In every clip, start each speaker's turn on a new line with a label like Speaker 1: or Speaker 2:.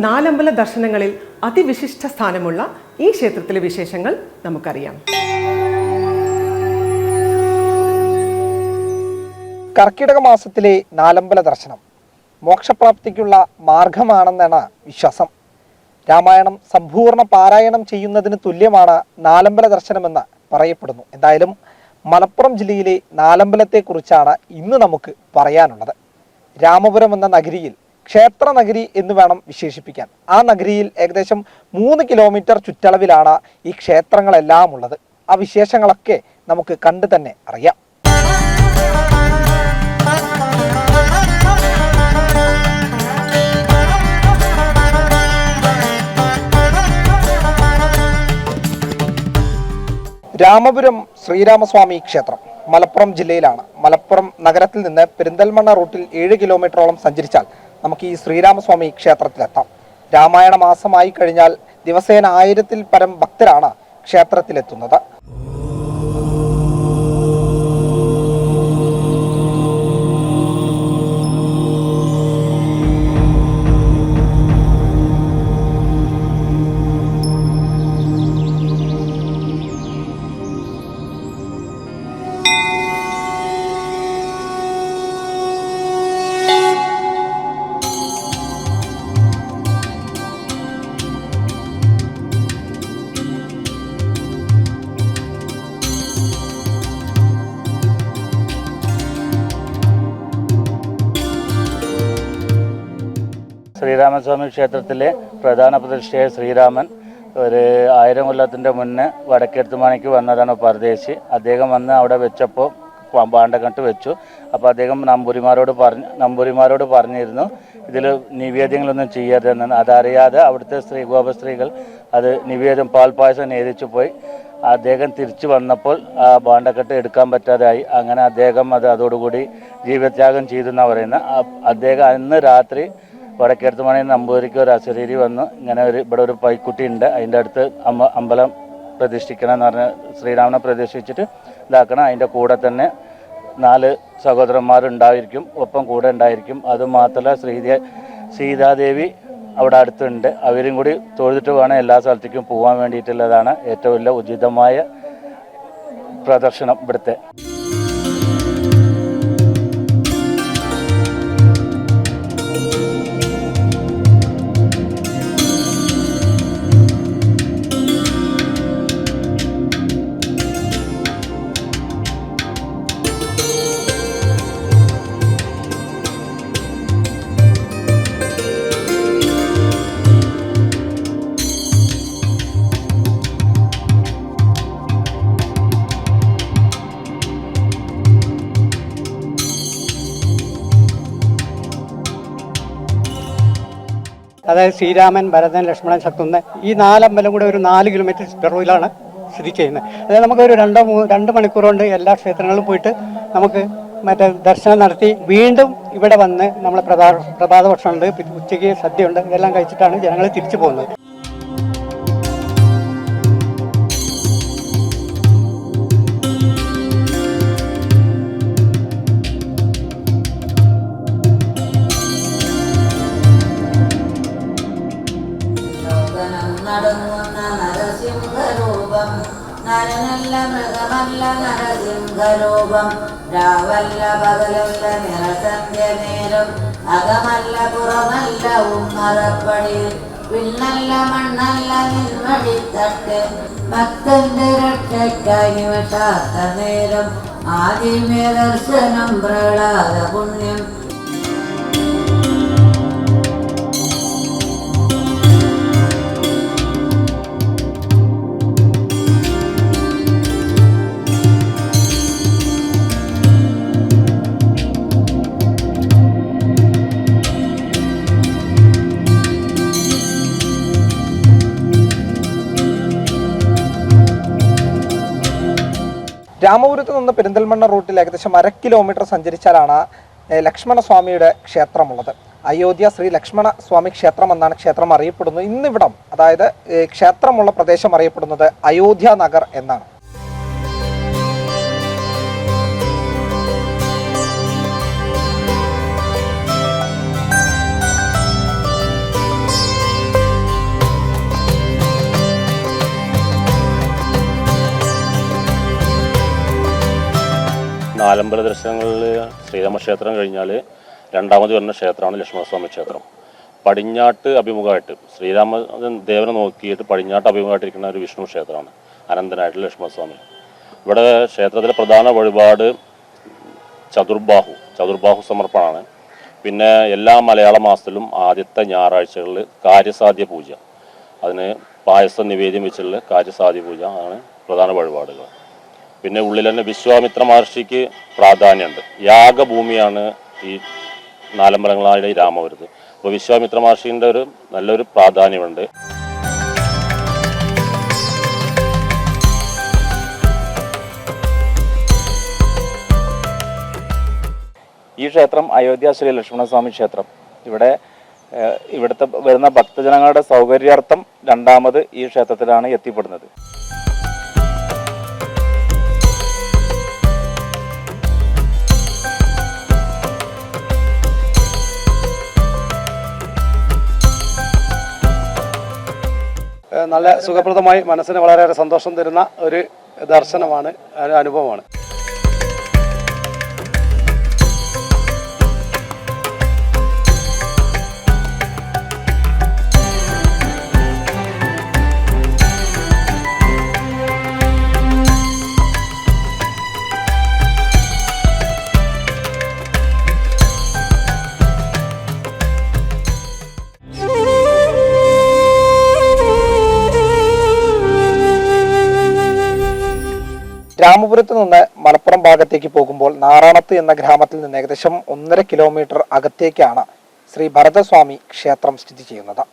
Speaker 1: നാലമ്പല ദർശനങ്ങളിൽ അതിവിശിഷ്ട സ്ഥാനമുള്ള ഈ ക്ഷേത്രത്തിലെ വിശേഷങ്ങൾ നമുക്കറിയാം.
Speaker 2: കർക്കിടക മാസത്തിലെ നാലമ്പല ദർശനം മോക്ഷപ്രാപ്തിക്കുള്ള മാർഗമാണെന്നാണ് വിശ്വാസം. രാമായണം സമ്പൂർണ്ണ പാരായണം ചെയ്യുന്നതിന് തുല്യമാണ് നാലമ്പല ദർശനമെന്ന് പറയപ്പെടുന്നു. എന്തായാലും മലപ്പുറം ജില്ലയിലെ നാലമ്പലത്തെക്കുറിച്ചാണ് ഇന്ന് നമുക്ക് പറയാനുള്ളത്. രാമപുരം എന്ന നഗരിയിൽ ക്ഷേത്ര നഗരി എന്ന് വേണം വിശേഷിപ്പിക്കാൻ. ആ നഗരിയിൽ ഏകദേശം 3 കിലോമീറ്റർ ചുറ്റളവിലാണ് ഈ ക്ഷേത്രങ്ങളെല്ലാം ഉള്ളത്. ആ വിശേഷങ്ങളൊക്കെ നമുക്ക് കണ്ടു തന്നെ അറിയാം. രാമപുരം ശ്രീരാമസ്വാമി ക്ഷേത്രം മലപ്പുറം ജില്ലയിലാണ്. മലപ്പുറം നഗരത്തിൽ നിന്ന് പെരിന്തൽമണ്ണ റൂട്ടിൽ 7 കിലോമീറ്ററോളം സഞ്ചരിച്ചാൽ നമുക്ക് ഈ ശ്രീരാമസ്വാമി ക്ഷേത്രത്തിലെത്താം. രാമായണ മാസമായി കഴിഞ്ഞാൽ ദിവസേന 1000-ൽ പരം ഭക്തരാണ് ക്ഷേത്രത്തിലെത്തുന്നത്.
Speaker 3: ശ്രീരാമസ്വാമി ക്ഷേത്രത്തിലെ പ്രധാന പ്രതിഷ്ഠയായ ശ്രീരാമൻ ഒരു 1000 കൊല്ലത്തിൻ്റെ മുന്നേ വടക്കേത്തുമാണിക്ക് വന്നതാണ് പരദേശി. അദ്ദേഹം വന്ന് അവിടെ വെച്ചപ്പോൾ പാണ്ടകട്ട് വെച്ചു. അപ്പോൾ അദ്ദേഹം നമ്പൂരിമാരോട് പറഞ്ഞിരുന്നു ഇതിൽ നിവേദ്യങ്ങളൊന്നും ചെയ്യരുതെന്ന്. അതറിയാതെ അവിടുത്തെ ഗോപസ്ത്രീകൾ അത് നിവേദ്യം പാൽപ്പായസം നേദിച്ചു പോയി. അദ്ദേഹം തിരിച്ചു വന്നപ്പോൾ ആ പാണ്ടക്കെട്ട് എടുക്കാൻ പറ്റാതായി. അങ്ങനെ അദ്ദേഹം അതോടുകൂടി ജീവത്യാഗം ചെയ്തെന്നാണ് പറയുന്നത്. അദ്ദേഹം അന്ന് രാത്രി വടക്കേത്തുമണി നമ്പൂതിരിക്ക് ഒരു അശരീരി വന്നു. ഇങ്ങനെ ഇവിടെ ഒരു പൈക്കുട്ടി ഉണ്ട്, അതിൻ്റെ അടുത്ത് അമ്പലം പ്രതിഷ്ഠിക്കണം എന്ന് പറഞ്ഞ് ശ്രീരാമനെ പ്രതിഷ്ഠിച്ചിട്ട് ഇതാക്കണം. അതിൻ്റെ കൂടെ തന്നെ 4 സഹോദരന്മാരുണ്ടായിരിക്കും, ഒപ്പം കൂടെ ഉണ്ടായിരിക്കും. അതുമാത്രമല്ല സീതാദേവി അവിടെ അടുത്തുണ്ട്. അവരും കൂടി തൊഴുതിട്ട് വേണം എല്ലാ സ്ഥലത്തേക്കും പോകാൻ വേണ്ടിയിട്ടുള്ളതാണ് ഏറ്റവും വലിയ ഉചിതമായ പ്രദർശനം ഇവിടുത്തെ.
Speaker 4: അതായത് ശ്രീരാമൻ, ഭരതൻ, ലക്ഷ്മണൻ, ശത്രുഘ്നൻ ഈ 4 അമ്പലം കൂടെ ഒരു 4 കിലോമീറ്റർ പിറവിലാണ് സ്ഥിതി ചെയ്യുന്നത്. അതായത് നമുക്കൊരു 2 മണിക്കൂർ കൊണ്ട് എല്ലാ ക്ഷേത്രങ്ങളിലും പോയിട്ട് നമുക്ക് ദർശനം നടത്തി വീണ്ടും ഇവിടെ വന്ന് നമ്മൾ പ്രഭാത ഭക്ഷണമുണ്ട്, ഉച്ചയ്ക്ക് സദ്യയുണ്ട്, ഇതെല്ലാം കഴിച്ചിട്ടാണ് ജനങ്ങൾ തിരിച്ചു പോകുന്നത്.
Speaker 5: നരനല്ല മൃഗമല്ല നരസിംഹരൂപം രാവല്ല പകലല്ല നിറസന്ധ്യ നേരം അകമല്ല പുറമല്ല ഉമ്മറപ്പടിയിൽ പിന്നല്ല മണ്ണല്ല നിൻമടിത്തട്ട് ഭക്തന്റെ രക്ഷയ്ക്കായി നിമിഷാത്ത നേരം ആദ്യമേ ദർശനം പ്രഹ്ലാദ പുണ്യം.
Speaker 2: രാമപുരത്ത് നിന്ന് പെരിന്തൽമണ്ണ റൂട്ടിൽ ഏകദേശം 1/2 കിലോമീറ്റർ സഞ്ചരിച്ചാലാണ് ലക്ഷ്മണസ്വാമിയുടെ ക്ഷേത്രമുള്ളത്. അയോധ്യ ശ്രീ ലക്ഷ്മണ സ്വാമി ക്ഷേത്രം എന്നാണ് ക്ഷേത്രം അറിയപ്പെടുന്നത്. ഇന്നിവിടം അതായത് ക്ഷേത്രമുള്ള പ്രദേശം അറിയപ്പെടുന്നത് അയോധ്യ നഗർ എന്നാണ്.
Speaker 6: നാലമ്പല ദർശനങ്ങളിൽ ശ്രീരാമക്ഷേത്രം കഴിഞ്ഞാൽ രണ്ടാമത് വരുന്ന ക്ഷേത്രമാണ് ലക്ഷ്മണസ്വാമി ക്ഷേത്രം. പടിഞ്ഞാട്ട് അഭിമുഖമായിട്ട് ദേവനെ നോക്കിയിട്ട് പടിഞ്ഞാട്ട് അഭിമുഖമായിട്ടിരിക്കുന്ന ഒരു വിഷ്ണു ക്ഷേത്രമാണ് അനന്തനായിട്ടുള്ള ലക്ഷ്മണസ്വാമി. ഇവിടെ ക്ഷേത്രത്തിലെ പ്രധാന വഴിപാട് ചതുർബാഹു സമർപ്പണമാണ്. പിന്നെ എല്ലാ മലയാള മാസത്തിലും ആദ്യത്തെ ഞായറാഴ്ചകളിൽ കാര്യസാധ്യ പൂജ, അതിന് പായസ നിവേദ്യം വെച്ചുള്ള കാര്യസാധ്യ പൂജ ആണ് പ്രധാന വഴിപാടുകൾ. പിന്നെ ഉള്ളിൽ തന്നെ വിശ്വാമിത്ര മഹർഷിക്ക് പ്രാധാന്യമുണ്ട്. യാഗഭൂമിയാണ് ഈ നാലമ്പലങ്ങളായ ഈ രാമപുരത്ത്. അപ്പോൾ വിശ്വാമിത്ര മഹർഷിൻ്റെ ഒരു നല്ലൊരു പ്രാധാന്യമുണ്ട്.
Speaker 3: ഈ ക്ഷേത്രം അയോധ്യ ശ്രീ ലക്ഷ്മണസ്വാമി ക്ഷേത്രം. ഇവിടുത്തെ വരുന്ന ഭക്തജനങ്ങളുടെ സൗകര്യാർത്ഥം രണ്ടാമത് ഈ ക്ഷേത്രത്തിലാണ് എത്തിപ്പെടുന്നത്.
Speaker 7: നല്ല സുഖപ്രദമായി മനസ്സിന് വളരെയേറെ സന്തോഷം തരുന്ന ഒരു ദർശനമാണ്, അനുഭവമാണ്.
Speaker 2: രാമപുരത്ത് നിന്ന് മലപ്പുറം ഭാഗത്തേക്ക് പോകുമ്പോൾ നാറാണത്ത് എന്ന ഗ്രാമത്തിൽ നിന്ന് ഏകദേശം 1.5 കിലോമീറ്റർ അകത്തേക്കാണ് ശ്രീ ഭരതസ്വാമി ക്ഷേത്രം സ്ഥിതി ചെയ്യുന്നത്.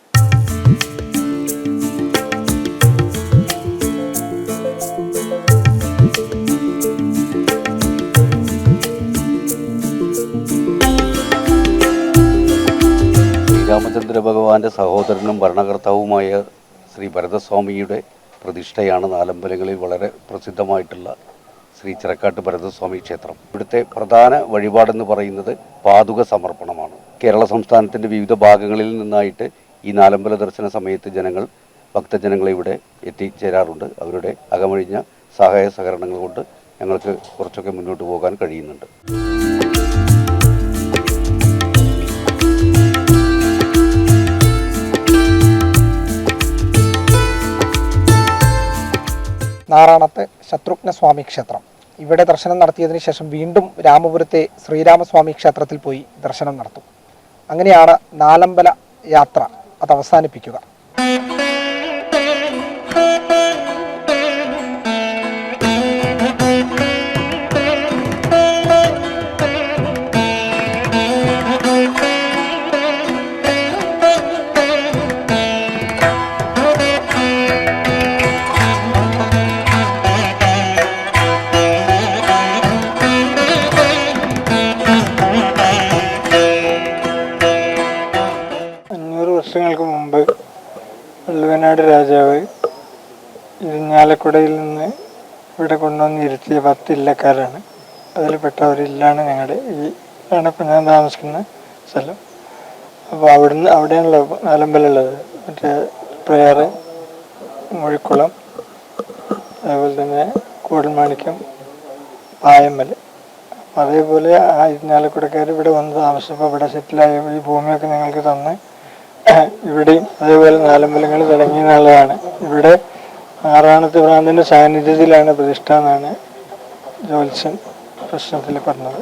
Speaker 8: ശ്രീരാമചന്ദ്ര ഭഗവാന്റെ സഹോദരനും ഭരണകർത്താവുമായ ശ്രീ ഭരതസ്വാമിയുടെ പ്രതിഷ്ഠയാണ് നാലമ്പലങ്ങളിൽ വളരെ പ്രസിദ്ധമായിട്ടുള്ള ശ്രീ ചിറക്കാട്ട് ഭരതസ്വാമി ക്ഷേത്രം. ഇവിടുത്തെ പ്രധാന വഴിപാടെന്ന് പറയുന്നത് പാതുക സമർപ്പണമാണ്. കേരള സംസ്ഥാനത്തിൻ്റെ വിവിധ ഭാഗങ്ങളിൽ നിന്നായിട്ട് ഈ നാലമ്പല ദർശന സമയത്ത് ഭക്തജനങ്ങൾ ഇവിടെ എത്തിച്ചേരാറുണ്ട്. അവരുടെ അകമഴിഞ്ഞ സഹായ സഹകരണങ്ങൾ കൊണ്ട് ഞങ്ങൾക്ക് കുറച്ചൊക്കെ മുന്നോട്ട് പോകാൻ കഴിയുന്നുണ്ട്.
Speaker 2: നാറാണത്ത് ശത്രുഘ്നസ്വാമി ക്ഷേത്രം. ഇവിടെ ദർശനം നടത്തിയതിനു ശേഷം വീണ്ടും രാമപുരത്തെ ശ്രീരാമസ്വാമി ക്ഷേത്രത്തിൽ പോയി ദർശനം നടത്തും. അങ്ങനെയാണ് നാലമ്പല യാത്ര അത് അവസാനിപ്പിക്കുക.
Speaker 9: വർഷങ്ങൾക്ക് മുമ്പ് വള്ളുവനാട് രാജാവ് ഇരിഞ്ഞാലക്കുടയിൽ നിന്ന് ഇവിടെ കൊണ്ടുവന്ന് ഇരുത്തിയ 10 ഇല്ലക്കാരാണ്. അതിൽപ്പെട്ട ഒരു ഇല്ലാണ് ഞങ്ങളുടെ ആണ് ഇപ്പം ഞാൻ താമസിക്കുന്ന സ്ഥലം. അപ്പോൾ അവിടെയാണല്ലോ നാലമ്പലമുള്ളത്. മറ്റേ പ്രയാറ്, മുഴിക്കുളം, അതേപോലെ തന്നെ കൂടൽമാണിക്യം, പായമ്മൽ. അപ്പം അതേപോലെ ആ ഇരിഞ്ഞാലക്കുടക്കാർ ഇവിടെ വന്ന് താമസിച്ചപ്പോൾ ഇവിടെ സെറ്റിലായ ഈ ഭൂമിയൊക്കെ ഞങ്ങൾക്ക് തന്ന് ഇവിടെയും അതേപോലെ നാലമ്പലങ്ങൾ തുടങ്ങിയ നാളാണ്. ഇവിടെ നാറാണത്ത് ഭ്രാന്തന്റെ സാന്നിധ്യത്തിലാണ് പ്രതിഷ്ഠ എന്നാണ് ജ്യോത്സ്യൻ പ്രശ്നത്തിൽ പറഞ്ഞത്.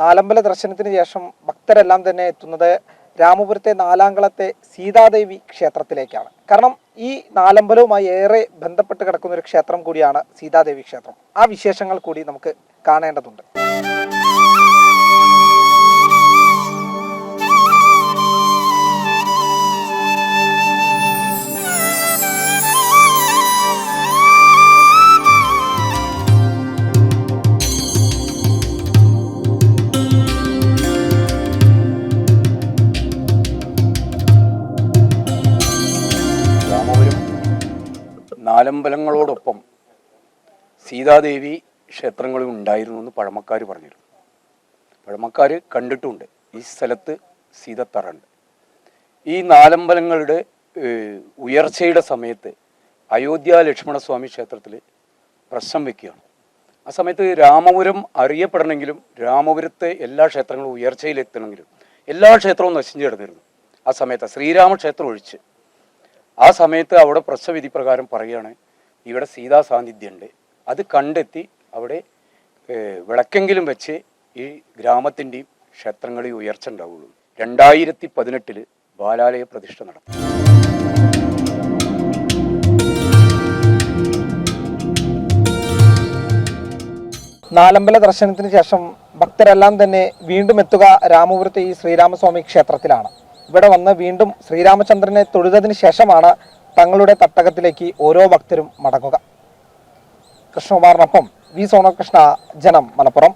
Speaker 2: നാലമ്പല ദർശനത്തിന് ശേഷം ഭക്തരെല്ലാം തന്നെ എത്തുന്നത് രാമപുരത്തെ നാലാംകുളത്തെ സീതാദേവി ക്ഷേത്രത്തിലേക്കാണ്. കാരണം ഈ നാലമ്പലവുമായി ഏറെ ബന്ധപ്പെട്ട് കിടക്കുന്ന ഒരു ക്ഷേത്രം കൂടിയാണ് സീതാദേവി ക്ഷേത്രം. ആ വിശേഷങ്ങൾ കൂടി നമുക്ക് കാണേണ്ടതുണ്ട്.
Speaker 10: നാലമ്പലങ്ങളോടൊപ്പം സീതാദേവി ക്ഷേത്രങ്ങളും ഉണ്ടായിരുന്നു എന്ന് പഴമക്കാർ പറഞ്ഞിരുന്നു. പഴമക്കാർ കണ്ടിട്ടുണ്ട്. ഈ സ്ഥലത്ത് സീതത്തറുണ്ട്. ഈ നാലമ്പലങ്ങളുടെ ഉയർച്ചയുടെ സമയത്ത് അയോധ്യ ലക്ഷ്മണസ്വാമി ക്ഷേത്രത്തിൽ പ്രശ്നം വയ്ക്കുകയാണ്. ആ സമയത്ത് രാമപുരം അറിയപ്പെടണമെങ്കിലും രാമപുരത്തെ എല്ലാ ക്ഷേത്രങ്ങളും ഉയർച്ചയിലെത്തണമെങ്കിലും എല്ലാ ക്ഷേത്രവും നശിച്ചു കിടന്നിരുന്നു. ആ സമയത്ത് ശ്രീരാമക്ഷേത്രം ഒഴിച്ച് ആ സമയത്ത് അവിടെ പ്രശ്നവിധി പ്രകാരം പറയുകയാണ്, ഇവിടെ സീതാ സാന്നിധ്യമുണ്ട്, അത് കണ്ടെത്തി അവിടെ വിളക്കെങ്കിലും വെച്ച് ഈ ഗ്രാമത്തിൻ്റെയും ക്ഷേത്രങ്ങളിൽ ഉയർച്ച ഉണ്ടാവുള്ളൂ. 2018 ബാലാലയ പ്രതിഷ്ഠ നടത്തി.
Speaker 2: നാലമ്പല ദർശനത്തിന് ശേഷം ഭക്തരെല്ലാം തന്നെ വീണ്ടും എത്തുക രാമപുരത്തെ ഈ ശ്രീരാമസ്വാമി ക്ഷേത്രത്തിലാണ്. ഇവിടെ വന്ന് വീണ്ടും ശ്രീരാമചന്ദ്രനെ തൊഴുതതിന് ശേഷമാണ് തങ്ങളുടെ തട്ടകത്തിലേക്ക് ഓരോ ഭക്തരും മടങ്ങുക. കൃഷ്ണകുമാറിനൊപ്പം വി സോണകൃഷ്ണ, ജനം, മലപ്പുറം.